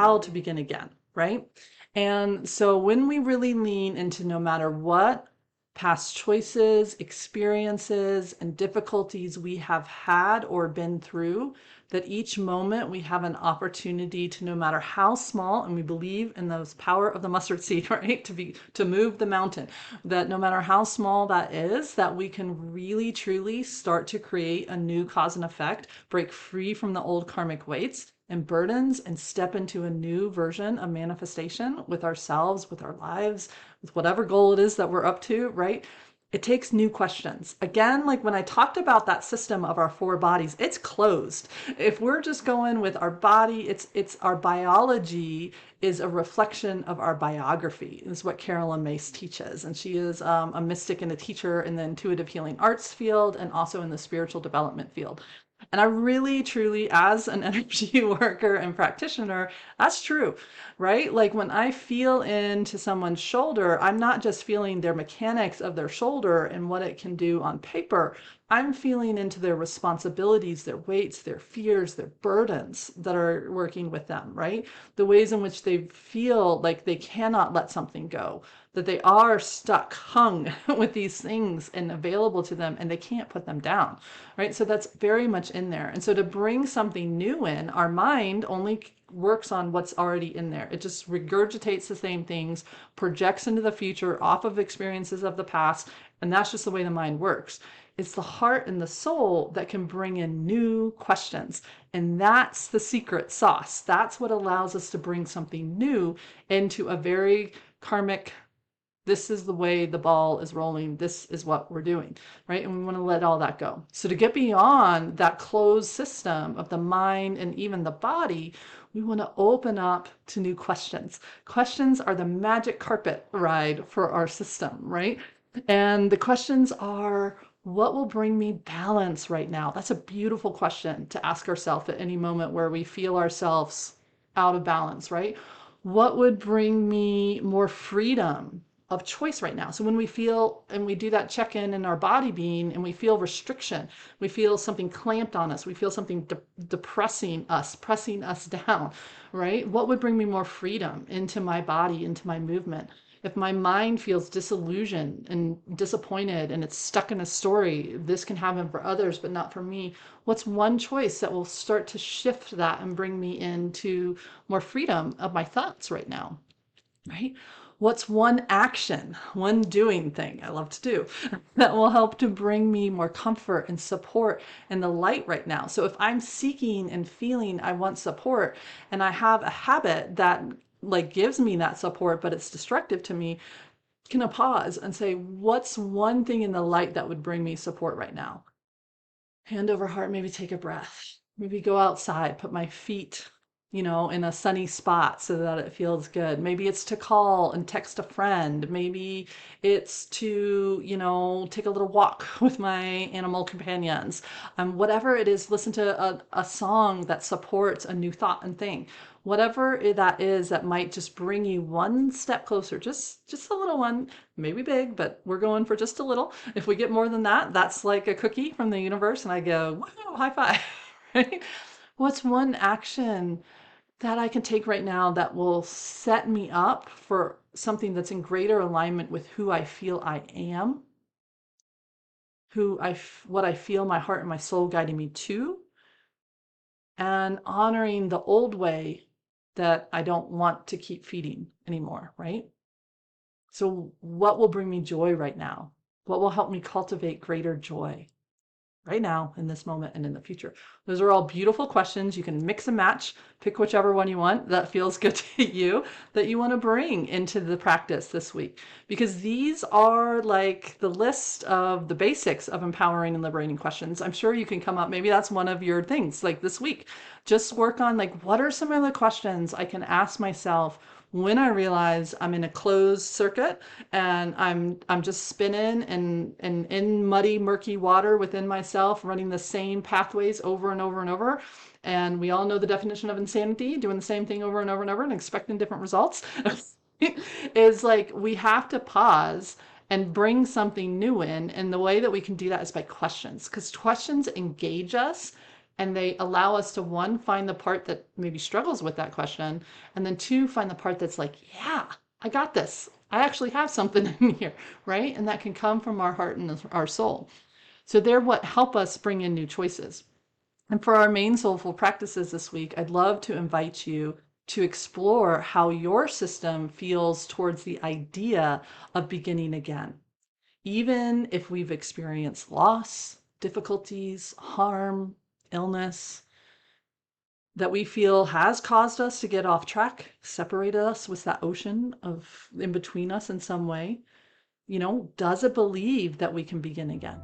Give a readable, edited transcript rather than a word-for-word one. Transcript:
how to begin again, right? And so when we really lean into no matter what past choices, experiences, and difficulties we have had or been through, that each moment we have an opportunity to, no matter how small, and we believe in the power of the mustard seed, right? To move the mountain, that no matter how small that is, that we can really truly start to create a new cause and effect, break free from the old karmic weights and burdens, and step into a new version of manifestation with ourselves, with our lives, with whatever goal it is that we're up to, right? It takes new questions. Again, like when I talked about that system of our four bodies, it's closed. If we're just going with our body, it's our biology is a reflection of our biography, is what Carolyn Myss teaches. And she is a mystic and a teacher in the intuitive healing arts field and also in the spiritual development field. And I really, truly, as an energy worker and practitioner, that's true, right? Like when I feel into someone's shoulder, I'm not just feeling their mechanics of their shoulder and what it can do on paper. I'm feeling into their responsibilities, their weights, their fears, their burdens that are working with them, right? The ways in which they feel like they cannot let something go, that they are stuck, hung with these things and available to them, and they can't put them down, right? So that's very much in there. And so to bring something new in, our mind only works on what's already in there. It just regurgitates the same things, projects into the future off of experiences of the past, and that's just the way the mind works. It's the heart and the soul that can bring in new questions. And that's the secret sauce. That's what allows us to bring something new into a very karmic, this is the way the ball is rolling, this is what we're doing, right? And we want to let all that go. So to get beyond that closed system of the mind and even the body, we want to open up to new questions. Questions are the magic carpet ride for our system, right? And the questions are, what will bring me balance right now? That's a beautiful question to ask ourselves at any moment where we feel ourselves out of balance, right? What would bring me more freedom of choice right now? So when we feel, and we do that check-in in our body being, and we feel restriction, we feel something clamped on us, we feel something depressing us, pressing us down, right? What would bring me more freedom into my body, into my movement? If my mind feels disillusioned and disappointed and it's stuck in a story, this can happen for others, but not for me. What's one choice that will start to shift that and bring me into more freedom of my thoughts right now, right? What's one action, one doing thing I love to do that will help to bring me more comfort and support and the light right now? So if I'm seeking and feeling I want support and I have a habit that like gives me that support, but it's destructive to me, can I pause and say, what's one thing in the light that would bring me support right now? Hand over heart, maybe take a breath, maybe go outside, put my feet, in a sunny spot so that it feels good. Maybe it's to call and text a friend. Maybe it's to, take a little walk with my animal companions. Whatever it is, listen to a song that supports a new thought and thing. Whatever that is that might just bring you one step closer, just a little one, maybe big, but we're going for just a little. If we get more than that, that's like a cookie from the universe, and I go, wow, high five, right? What's one action that I can take right now that will set me up for something that's in greater alignment with who I feel I am, what I feel my heart and my soul guiding me to, and honoring the old way that I don't want to keep feeding anymore, right? So what will bring me joy right now? What will help me cultivate greater joy right now, in this moment, and in the future? Those are all beautiful questions. You can mix and match, pick whichever one you want that feels good to you, that you want to bring into the practice this week. Because these are like the list of the basics of empowering and liberating questions. I'm sure you can come up, maybe that's one of your things, like this week. Just work on like, what are some of the questions I can ask myself when I realize I'm in a closed circuit and I'm just spinning and in muddy, murky water within myself, running the same pathways over and over and over. And we all know the definition of insanity, doing the same thing over and over and over and expecting different results. Is like, we have to pause and bring something new in. And the way that we can do that is by questions, because questions engage us And they allow us to, one, find the part that maybe struggles with that question, and then two, find the part that's like, yeah, I got this. I actually have something in here, right? And that can come from our heart and our soul. So they're what help us bring in new choices. And for our main soulful practices this week, I'd love to invite you to explore how your system feels towards the idea of beginning again. Even if we've experienced loss, difficulties, harm, illness, that we feel has caused us to get off track, separated us with that ocean of in between us in some way, does it believe that we can begin again?